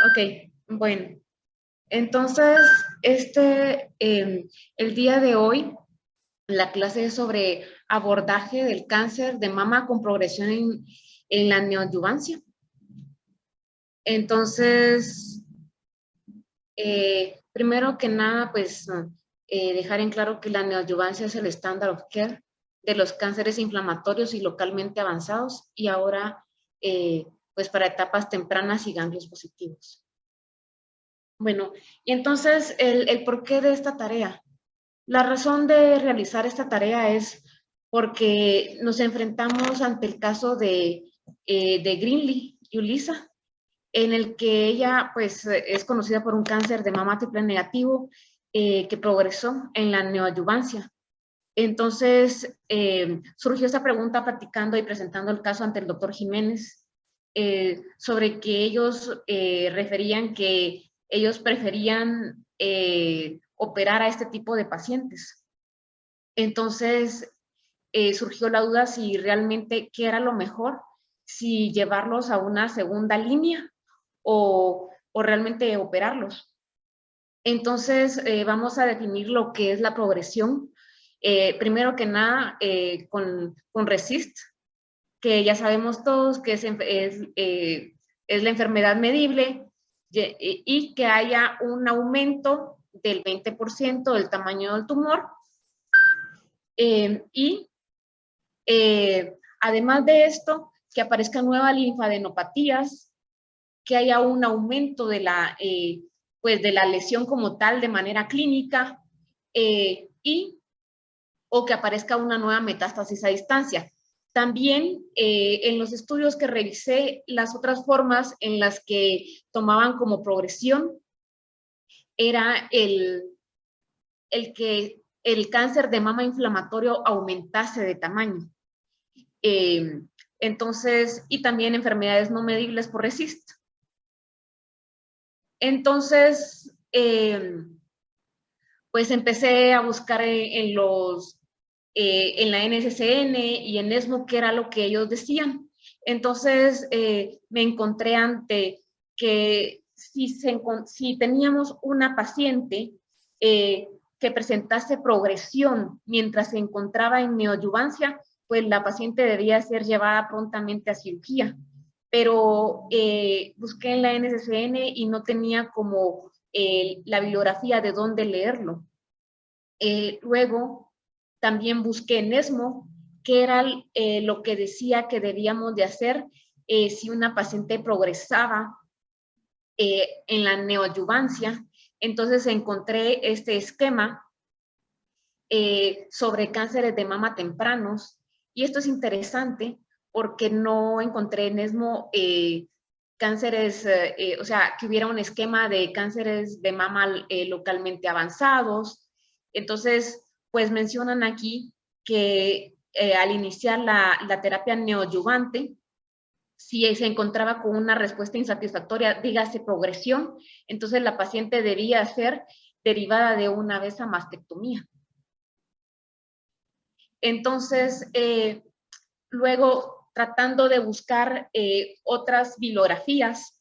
Ok, bueno, entonces, el día de hoy, la clase es sobre abordaje del cáncer de mama con progresión en la neoadyuvancia. Entonces, primero que nada, pues, dejar en claro que la neoadyuvancia es el estándar of care de los cánceres inflamatorios y localmente avanzados y ahora, pues, para etapas tempranas y ganglios positivos. Bueno, y entonces el porqué de esta tarea. La razón de realizar esta tarea es porque nos enfrentamos ante el caso de Greenlee y Ulisa, en el que ella pues es conocida por un cáncer de mama triple negativo que progresó en la neoadyuvancia. Entonces surgió esta pregunta platicando y presentando el caso ante el doctor Jiménez sobre que ellos referían que ellos preferían operar a este tipo de pacientes. Entonces surgió la duda si realmente qué era lo mejor, si llevarlos a una segunda línea o realmente operarlos. Entonces vamos a definir lo que es la progresión. Primero que nada, con RECIST, que ya sabemos todos que es la enfermedad medible y que haya un aumento del 20% del tamaño del tumor. Y además de esto, que aparezcan nuevas linfadenopatías, que haya un aumento pues de la lesión como tal de manera clínica o que aparezca una nueva metástasis a distancia. También en los estudios que revisé, las otras formas en las que tomaban como progresión era que el cáncer de mama inflamatorio aumentase de tamaño. Entonces, y también enfermedades no medibles por RECIST. Entonces, pues empecé a buscar en la NCCN y en ESMO qué era lo que ellos decían. Entonces, me encontré ante que si teníamos una paciente que presentase progresión mientras se encontraba en neoadyuvancia, pues la paciente debía ser llevada prontamente a cirugía. Pero busqué en la NCCN y no tenía como la bibliografía de dónde leerlo. Luego, también busqué en ESMO qué era lo que decía que debíamos de hacer si una paciente progresaba en la neoadyuvancia. Entonces encontré este esquema sobre cánceres de mama tempranos. Y esto es interesante porque no encontré en ESMO cánceres, o sea, que hubiera un esquema de cánceres de mama localmente avanzados. Entonces, pues mencionan aquí que al iniciar la terapia neoadyuvante, si se encontraba con una respuesta insatisfactoria, dígase progresión, entonces la paciente debía ser derivada de una vez a mastectomía. Entonces, luego tratando de buscar otras bibliografías,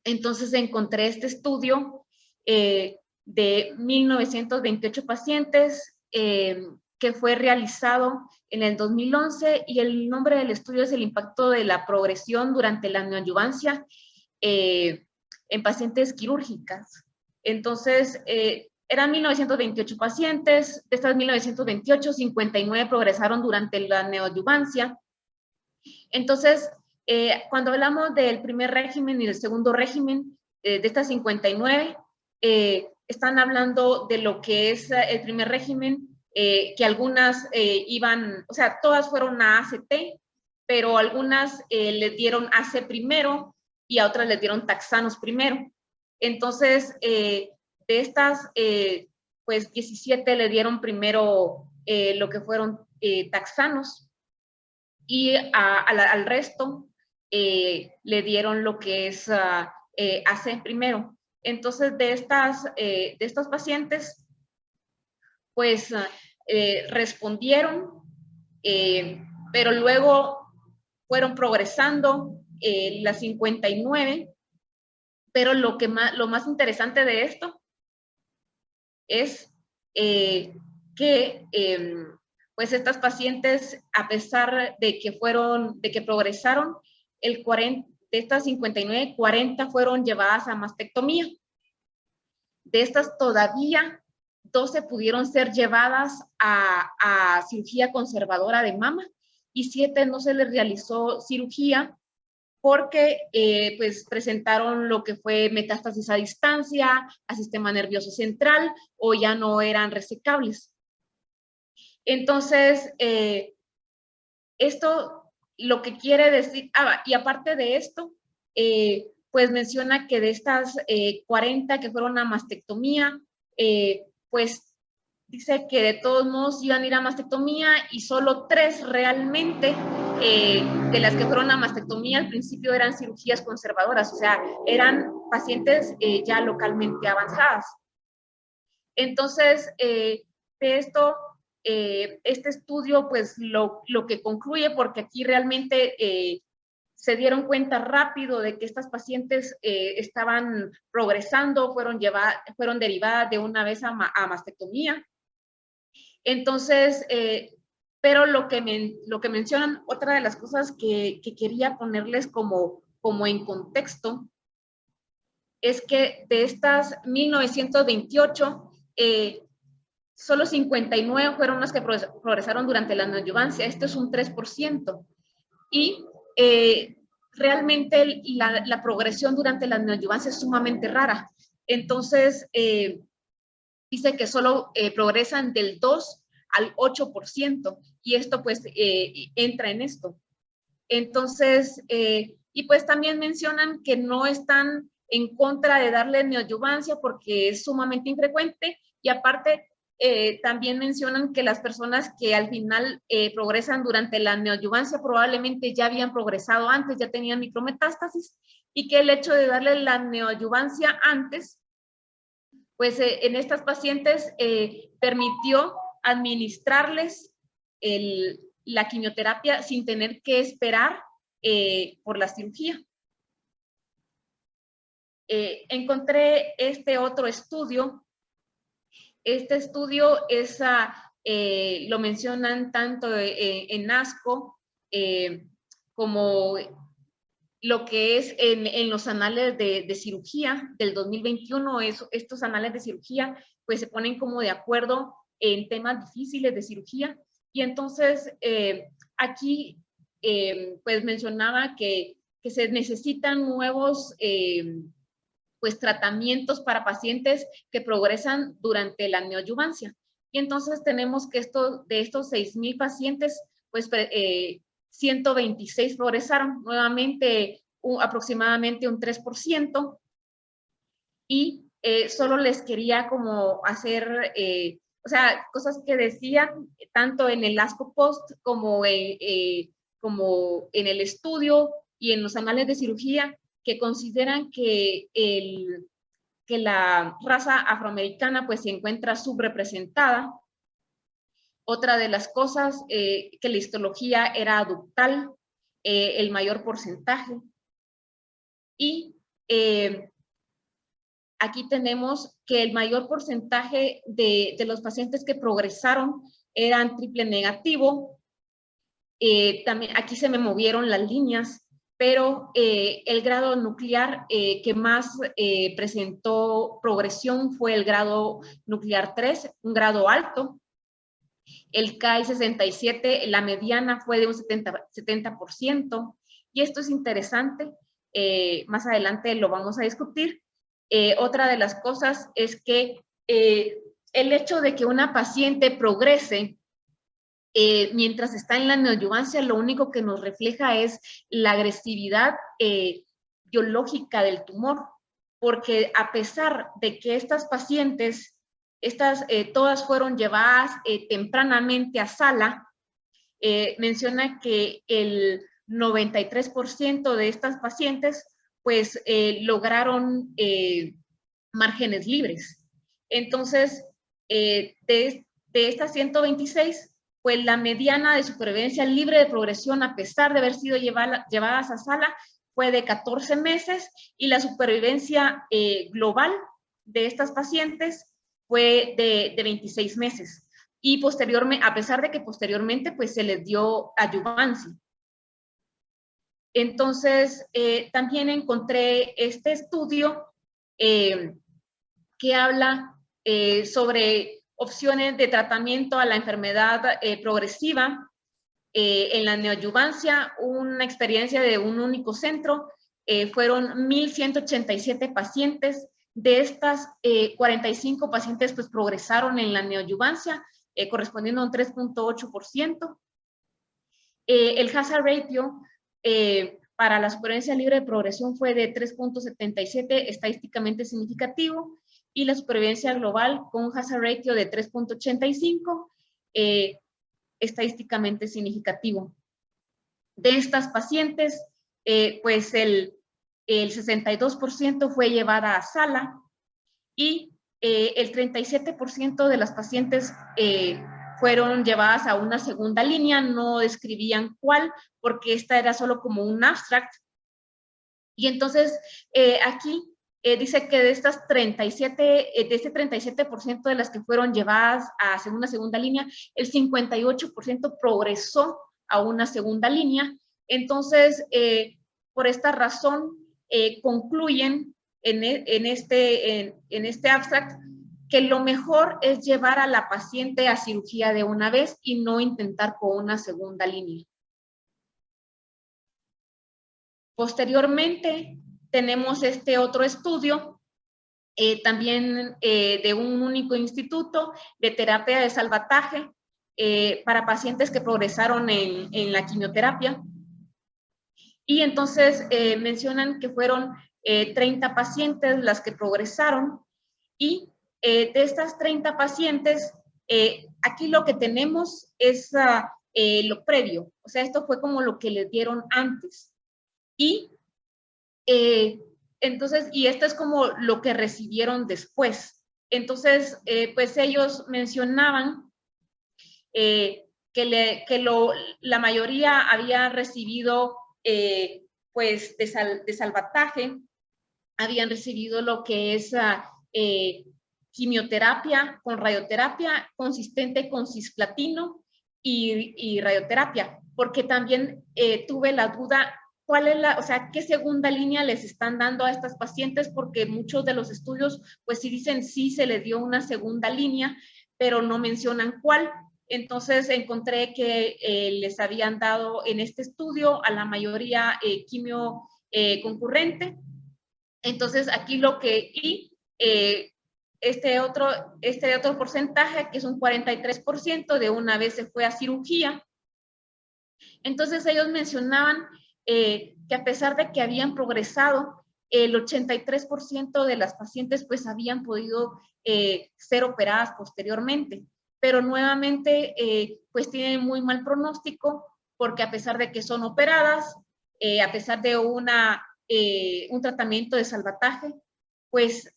entonces encontré este estudio de 1928 pacientes que fue realizado en el 2011 y el nombre del estudio es el impacto de la progresión durante la neoadyuvancia en pacientes quirúrgicas. Entonces, eran 1928 pacientes, de estas 1928, 59 progresaron durante la neoadyuvancia. Entonces, cuando hablamos del primer régimen y del segundo régimen, de estas 59, están hablando de lo que es el primer régimen, que algunas iban, o sea, todas fueron a ACT, pero algunas les dieron AC primero y a otras les dieron taxanos primero. Entonces, de estas, pues 17 le dieron primero lo que fueron taxanos y al resto le dieron lo que es AC primero. Entonces, de estos pacientes, pues respondieron, pero luego fueron progresando las 59 Pero lo más interesante de esto es que pues estas pacientes, a pesar de que progresaron, de estas 59, 40 fueron llevadas a mastectomía. De estas todavía 12 pudieron ser llevadas a cirugía conservadora de mama y 7 no se les realizó cirugía porque pues presentaron lo que fue metástasis a distancia, a sistema nervioso central, o ya no eran resecables. Entonces, esto lo que quiere decir, y aparte de esto, pues menciona que de estas 40 que fueron a mastectomía, pues dice que de todos modos iban a ir a mastectomía y solo 3 realmente de las que fueron a mastectomía al principio eran cirugías conservadoras, o sea, eran pacientes ya localmente avanzadas. Entonces, de esto, este estudio, pues lo que concluye, porque aquí realmente se dieron cuenta rápido de que estas pacientes estaban progresando, fueron derivadas de una vez a mastectomía. Entonces, pero lo que mencionan, otra de las cosas que quería ponerles como en contexto, es que de estas 1928, solo 59 fueron las que progresaron durante la neoadyuvancia. Esto es un 3%. Y realmente la progresión durante la neoadyuvancia es sumamente rara. Entonces, dice que solo progresan del 2 al 8%, y esto pues entra en esto. Entonces, y pues también mencionan que no están en contra de darle neoadyuvancia porque es sumamente infrecuente, y aparte también mencionan que las personas que al final progresan durante la neoadyuvancia probablemente ya habían progresado antes, ya tenían micrometástasis, y que el hecho de darle la neoadyuvancia antes, pues en estas pacientes permitió administrarles la quimioterapia sin tener que esperar por la cirugía. Encontré este otro estudio. Este estudio lo mencionan tanto en ASCO como lo que es en los anales de cirugía del 2021. Estos anales de cirugía pues se ponen como de acuerdo en temas difíciles de cirugía, y entonces aquí pues mencionaba que se necesitan nuevos pues tratamientos para pacientes que progresan durante la neoadyuvancia. Y entonces tenemos que de estos 6,000 pacientes, pues 126 progresaron, nuevamente aproximadamente un 3%, y solo les quería como hacer, o sea, cosas que decían tanto en el ASCO Post como en el estudio y en los anales de cirugía, que consideran que la raza afroamericana pues se encuentra subrepresentada. Otra de las cosas, que la histología era aductal, el mayor porcentaje. Y aquí tenemos que el mayor porcentaje de los pacientes que progresaron eran triple negativo. También aquí se me movieron las líneas, pero el grado nuclear que más presentó progresión fue el grado nuclear 3, un grado alto. El KI67, la mediana fue de un 70%, y esto es interesante, más adelante lo vamos a discutir. Otra de las cosas es que el hecho de que una paciente progrese mientras está en la neoadyuvancia, lo único que nos refleja es la agresividad biológica del tumor, porque a pesar de que estas pacientes, todas fueron llevadas tempranamente a sala, menciona que el 93% de estas pacientes pues lograron márgenes libres. Entonces, de estas 126, pues la mediana de supervivencia libre de progresión, a pesar de haber sido llevadas a sala, fue de 14 meses y la supervivencia global de estas pacientes fue de 26 meses. Y posteriormente, a pesar de que posteriormente pues se les dio adyuvancia. Entonces, también encontré este estudio que habla sobre opciones de tratamiento a la enfermedad progresiva en la neoadyuvancia, una experiencia de un único centro. Fueron 1,187 pacientes. De estas, 45 pacientes pues progresaron en la neoadyuvancia, correspondiendo a un 3.8%. El hazard ratio para la supervivencia libre de progresión fue de 3.77, estadísticamente significativo, y la supervivencia global con un hazard ratio de 3.85, estadísticamente significativo. De estas pacientes, pues el 62% fue llevada a sala y el 37% de las pacientes fueron llevadas a una segunda línea, no describían cuál, porque esta era solo como un abstract. Y entonces aquí dice que de estas 37, de este 37% de las que fueron llevadas a una segunda línea, el 58% progresó a una segunda línea. Entonces, por esta razón, concluyen en este abstract que lo mejor es llevar a la paciente a cirugía de una vez y no intentar con una segunda línea. Posteriormente, tenemos este otro estudio, también de un único instituto de terapia de salvataje para pacientes que progresaron en la quimioterapia. Y entonces mencionan que fueron 30 pacientes las que progresaron y de estas 30 pacientes, aquí lo que tenemos es lo previo, o sea, esto fue como lo que les dieron antes. Y entonces, y esto es como lo que recibieron después. Entonces, pues ellos mencionaban la mayoría había recibido, pues, de salvataje, habían recibido lo que es quimioterapia con radioterapia consistente con cisplatino y radioterapia, porque también tuve la duda cuál es o sea, qué segunda línea les están dando a estas pacientes, porque muchos de los estudios, pues sí dicen sí se les dio una segunda línea, pero no mencionan cuál. Entonces encontré que les habían dado en este estudio a la mayoría quimio concurrente. Entonces aquí lo que, y este otro porcentaje, que es un 43%, de una vez se fue a cirugía. Entonces ellos mencionaban que a pesar de que habían progresado, el 83% de las pacientes pues habían podido ser operadas posteriormente, pero nuevamente pues tienen muy mal pronóstico, porque a pesar de que son operadas, a pesar de un tratamiento de salvataje, pues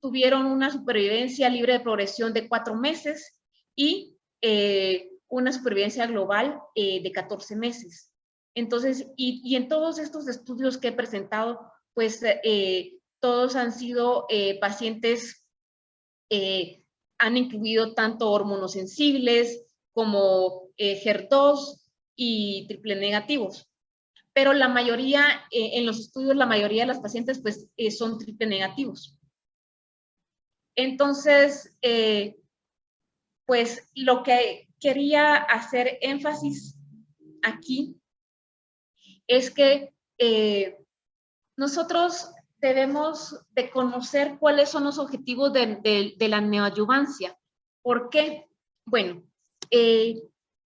tuvieron una supervivencia libre de progresión de 4 meses y una supervivencia global de 14 meses. Entonces, y en todos estos estudios que he presentado, pues todos han sido pacientes, han incluido tanto hormonosensibles como HER2 y triple negativos. Pero la mayoría, en los estudios, la mayoría de las pacientes pues son triple negativos. Entonces, pues lo que quería hacer énfasis aquí es que nosotros debemos de conocer cuáles son los objetivos de la neoadyuvancia. ¿Por qué? Bueno,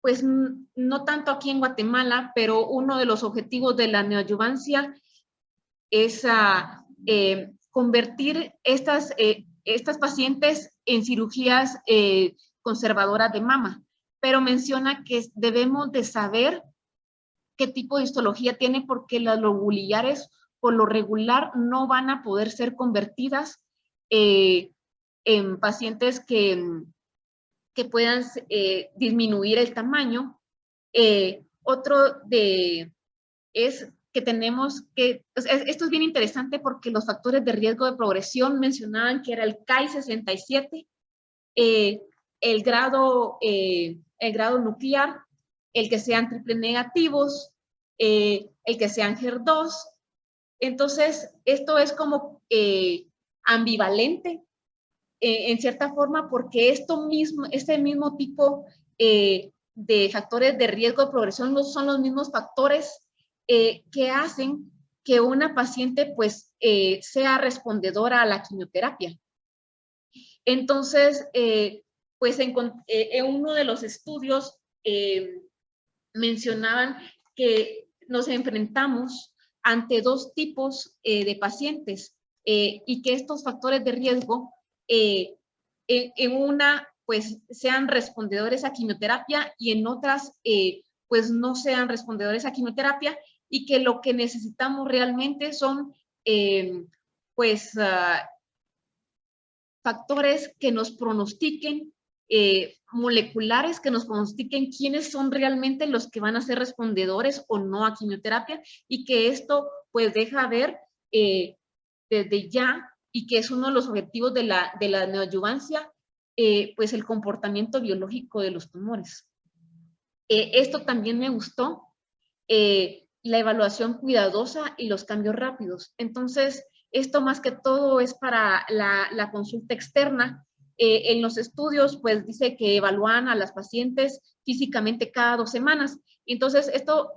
pues no tanto aquí en Guatemala, pero uno de los objetivos de la neoadyuvancia es convertir estas pacientes en cirugías conservadoras de mama, pero menciona que debemos de saber qué tipo de histología tiene, porque las lobulillares por lo regular no van a poder ser convertidas en pacientes que puedan disminuir el tamaño. Otro es que tenemos que, o sea, esto es bien interesante porque los factores de riesgo de progresión mencionaban que era el CAI 67, el grado nuclear, el que sean triple negativos, el que sean HER2. Entonces, esto es como ambivalente en cierta forma porque este mismo tipo de factores de riesgo de progresión no son los mismos factores que hacen que una paciente pues sea respondedora a la quimioterapia. Entonces, pues en uno de los estudios mencionaban que nos enfrentamos ante dos tipos de pacientes y que estos factores de riesgo en una pues sean respondedores a quimioterapia y en otras pues no sean respondedores a quimioterapia y que lo que necesitamos realmente son pues factores que nos pronostiquen, moleculares que nos pronostiquen quiénes son realmente los que van a ser respondedores o no a quimioterapia y que esto pues deja ver desde ya y que es uno de los objetivos de la neoadyuvancia, pues el comportamiento biológico de los tumores. Esto también me gustó, la evaluación cuidadosa y los cambios rápidos. Entonces, esto más que todo es para la consulta externa. En los estudios, pues dice que evalúan a las pacientes físicamente cada 2 semanas. Entonces, esto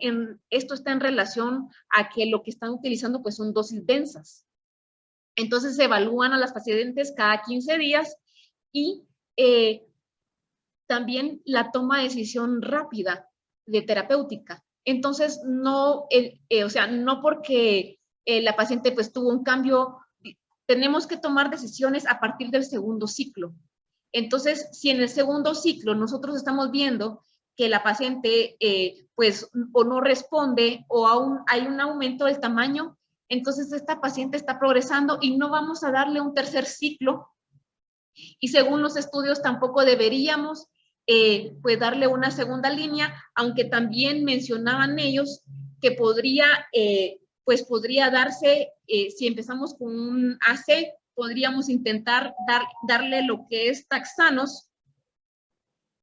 está en relación a que lo que están utilizando pues son dosis densas. Entonces, se evalúan a las pacientes cada 15 días y también la toma de decisión rápida de terapéutica. Entonces, no, o sea, no porque la paciente pues tuvo un cambio, tenemos que tomar decisiones a partir del segundo ciclo. Entonces, si en el segundo ciclo nosotros estamos viendo que la paciente pues o no responde o aún hay un aumento del tamaño, entonces esta paciente está progresando y no vamos a darle un tercer ciclo. Y según los estudios tampoco deberíamos pues darle una segunda línea, aunque también mencionaban ellos que podría darse, si empezamos con un AC, podríamos intentar darle lo que es taxanos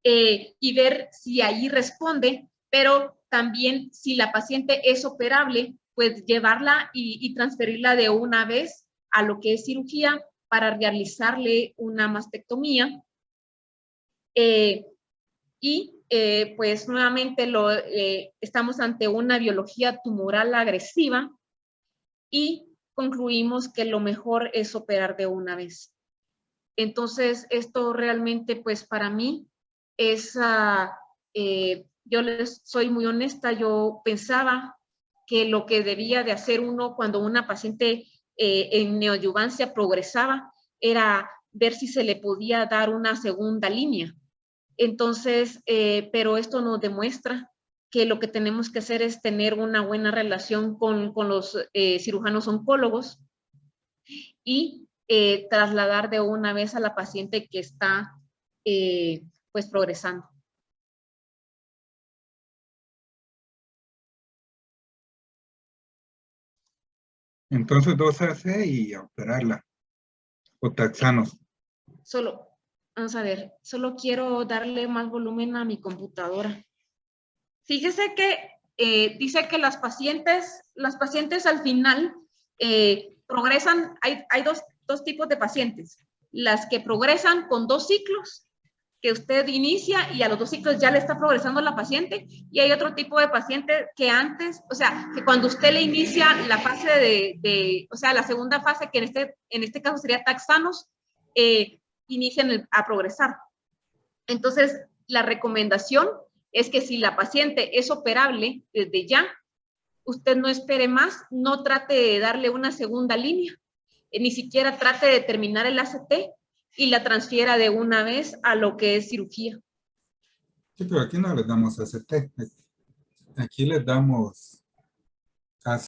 y ver si ahí responde, pero también si la paciente es operable, pues llevarla y transferirla de una vez a lo que es cirugía para realizarle una mastectomía. Pues nuevamente estamos ante una biología tumoral agresiva y concluimos que lo mejor es operar de una vez. Entonces, esto realmente, pues para mí, es, yo les soy muy honesta, yo pensaba que lo que debía de hacer uno cuando una paciente en neoadyuvancia progresaba era ver si se le podía dar una segunda línea. Entonces, pero esto nos demuestra que lo que tenemos que hacer es tener una buena relación con los cirujanos oncólogos y trasladar de una vez a la paciente que está pues progresando. Entonces 2 AC y a operarla. O taxanos. Vamos a ver, solo quiero darle más volumen a mi computadora. Fíjese que dice que las pacientes al final progresan, hay dos tipos de pacientes. Las que progresan con 2 ciclos, que usted inicia y a los 2 ciclos ya le está progresando la paciente, y hay otro tipo de paciente que antes, o sea, que cuando usted le inicia la fase o sea, la segunda fase, que en este caso sería taxanos, inician a progresar. Entonces, la recomendación es que si la paciente es operable desde ya, usted no espere más, no trate de darle una segunda línea, ni siquiera trate de terminar el ACT y la transfiera de una vez a lo que es cirugía. Sí, pero aquí no les damos ACT. Aquí les damos